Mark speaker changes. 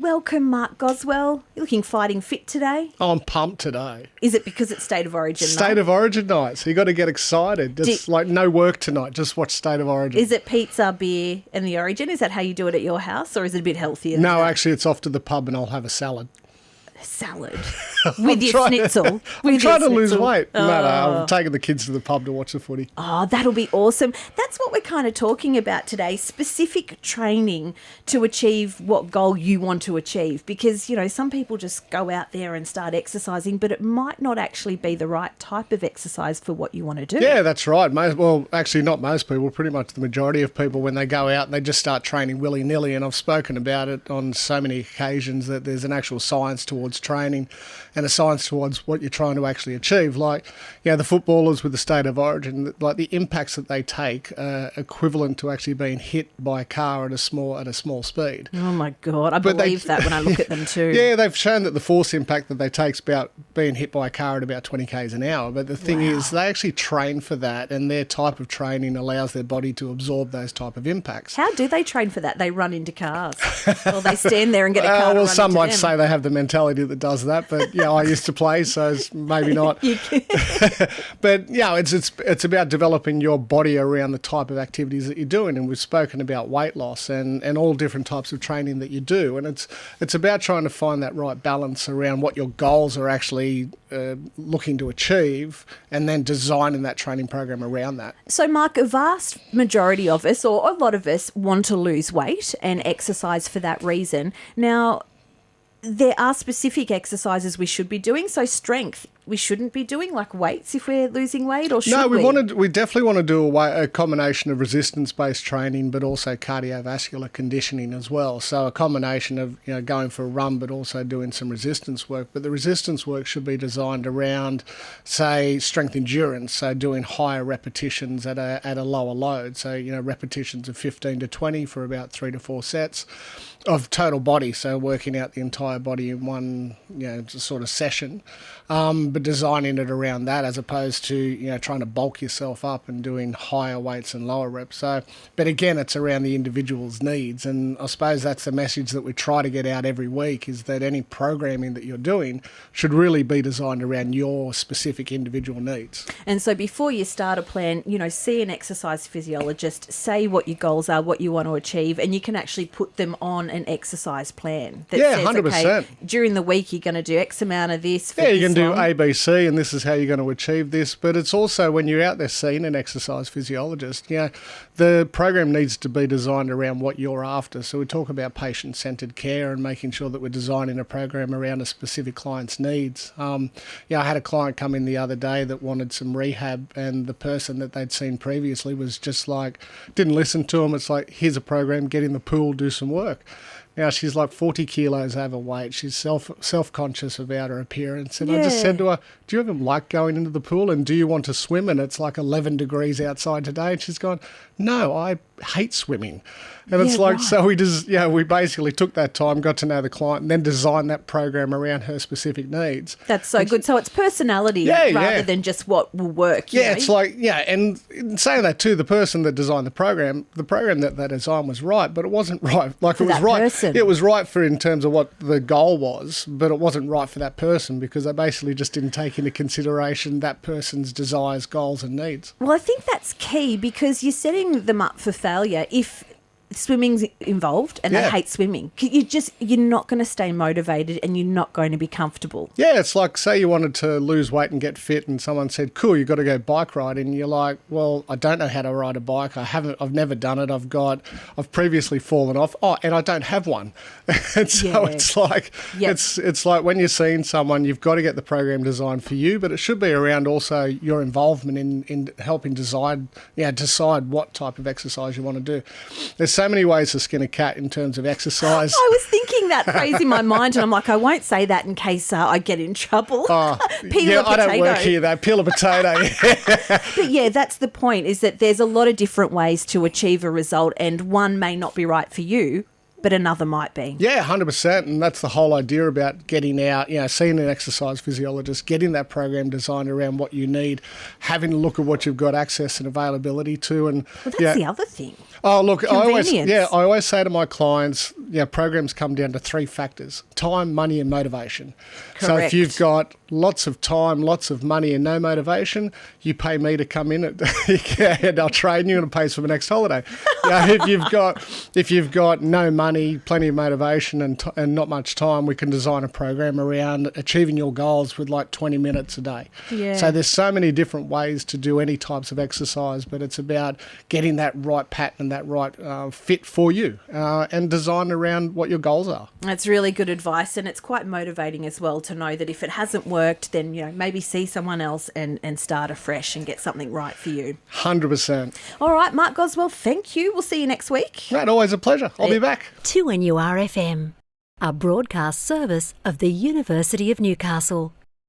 Speaker 1: Welcome, Mark Goswell. You're looking fighting fit today.
Speaker 2: Oh, I'm pumped today.
Speaker 1: Is it because it's State of Origin night?
Speaker 2: State of Origin night, so you got to get excited. It's like no work tonight, just watch State of Origin.
Speaker 1: Is it pizza, beer and the Origin? Is that how you do it at your house, or is it a bit healthier than
Speaker 2: No,
Speaker 1: that?
Speaker 2: actually, it's off to the pub and I'll have a salad.
Speaker 1: Salad with your schnitzel.
Speaker 2: I'm trying to lose
Speaker 1: schnitzel.
Speaker 2: weight.
Speaker 1: Oh.
Speaker 2: No, I'm taking the kids to the pub to watch the footy.
Speaker 1: Oh, that'll be awesome. That's what we're kind of talking about today, specific training to achieve what goal you want to achieve. Because, you know, some people just go out there and start exercising, but it might not actually be the right type of exercise for what you want to do.
Speaker 2: Yeah, that's right. Well, actually, not most people, pretty much the majority of people, when they go out and they just start training willy-nilly, and I've spoken about it on so many occasions that there's an actual science towards training and a science towards what you're trying to actually achieve. Like, you know, the footballers with the State of Origin, like the impacts that they take are equivalent to actually being hit by a car at a small speed.
Speaker 1: Oh, my God. I believe that when I look at them too.
Speaker 2: Yeah, they've shown that the force impact that they take is about being hit by a car at about 20 k's an hour. But the thing is, they actually train for that, and their type of training allows their body to absorb those type of impacts.
Speaker 1: How do they train for that? They run into cars, or they stand there and get a car to
Speaker 2: Well,
Speaker 1: run
Speaker 2: some
Speaker 1: into
Speaker 2: might
Speaker 1: them.
Speaker 2: say they have the mentality that does that, but yeah, I used to play, so it's maybe not. But yeah, it's about developing your body around the type of activities that you're doing, and we've spoken about weight loss and all different types of training that you do, and it's about trying to find that right balance around what your goals are actually looking to achieve, and then designing that training program around that.
Speaker 1: So, Mark, a vast majority of us, or a lot of us, want to lose weight and exercise for that reason. Now, there are specific exercises we should be doing. So strength, we shouldn't be doing, like weights if we're losing weight, or should
Speaker 2: No,
Speaker 1: we?
Speaker 2: we definitely want to do a combination of resistance-based training, but also cardiovascular conditioning as well. So a combination of, you know, going for a run, but also doing some resistance work. But the resistance work should be designed around, say, strength endurance. So doing higher repetitions at a lower load. So, you know, repetitions of 15 to 20 for about 3 to 4 sets of total body. So working out the entire body in one, you know, sort of session. But designing it around that, as opposed to, you know, trying to bulk yourself up and doing higher weights and lower reps. So, but again, it's around the individual's needs, and I suppose that's the message that we try to get out every week, is that any programming that you're doing should really be designed around your specific individual needs.
Speaker 1: And so before you start a plan, you know, see an exercise physiologist, say what your goals are, what you want to achieve, and you can actually put them on an exercise plan that
Speaker 2: Yeah,
Speaker 1: says,
Speaker 2: 100%.
Speaker 1: okay, during the week you're going to do X amount of this for
Speaker 2: Yeah, you
Speaker 1: this
Speaker 2: can do
Speaker 1: long.
Speaker 2: ABC, and this is how you're going to achieve this. But it's also when you're out there seeing an exercise physiologist, you know, the program needs to be designed around what you're after. So we talk about patient-centered care and making sure that we're designing a program around a specific client's needs. I had a client come in the other day that wanted some rehab, and the person that they'd seen previously was just like, didn't listen to him. It's like, here's a program, get in the pool, do some work. Now, she's like 40 kilos overweight. She's self-conscious about her appearance. And I just said to her, do you even like going into the pool, and do you want to swim? And it's like 11 degrees outside today. And she's gone, no, I hate swimming. And it's like, so we basically took that time, got to know the client, and then designed that program around her specific needs.
Speaker 1: That's so good. So it's personality rather than just what will work.
Speaker 2: Yeah, it's like, and in saying that too, the person that designed the program that they designed was right, but it wasn't right. Like,
Speaker 1: For
Speaker 2: it was
Speaker 1: that
Speaker 2: right.
Speaker 1: person.
Speaker 2: It was right in terms of what the goal was, but it wasn't right for that person, because they basically just didn't take into consideration that person's desires, goals and needs.
Speaker 1: Well, I think that's key, because you're setting them up for failure if swimming's involved and they hate swimming. You're not going to stay motivated, and you're not going to be comfortable.
Speaker 2: Yeah, it's like, say you wanted to lose weight and get fit, and someone said, cool, you've got to go bike riding. And you're like, well, I don't know how to ride a bike. I've never done it. I've previously fallen off. Oh, and I don't have one. And so it's like, it's like when you're seeing someone, you've got to get the program designed for you, but it should be around also your involvement in helping decide what type of exercise you want to do. There's so many ways to skin a cat in terms of exercise.
Speaker 1: I was thinking that phrase in my mind, and I'm like, I won't say that in case I get in trouble. Peel a potato.
Speaker 2: I don't work here, though. Peel a potato.
Speaker 1: But yeah, that's the point, is that there's a lot of different ways to achieve a result, and one may not be right for you, but another might be.
Speaker 2: Yeah, 100%. And that's the whole idea about getting out, seeing an exercise physiologist, getting that program designed around what you need, having a look at what you've got access and availability to. And
Speaker 1: Well, that's the other thing.
Speaker 2: Oh, look, I
Speaker 1: Convenience.
Speaker 2: always say to my clients, programs come down to three factors: time, money, and motivation. So if
Speaker 1: Correct.
Speaker 2: you've got lots of time, lots of money, and no motivation, you pay me to come in and I'll train you and it pays for the next holiday. If you've got no money, plenty of motivation, and not much time, we can design a program around achieving your goals with like 20 minutes a day.
Speaker 1: Yeah.
Speaker 2: So there's so many different ways to do any types of exercise, but it's about getting that right pattern, that right fit for you, and designed around what your goals are.
Speaker 1: That's really good advice, and it's quite motivating as well to know that if it hasn't worked, then maybe see someone else and start afresh and get something right for you.
Speaker 2: 100%.
Speaker 1: All right, Mark Goswell, thank you. We'll see you next week.
Speaker 2: Right, always a pleasure. I'll be back.
Speaker 3: 2NURFM, a broadcast service of the University of Newcastle.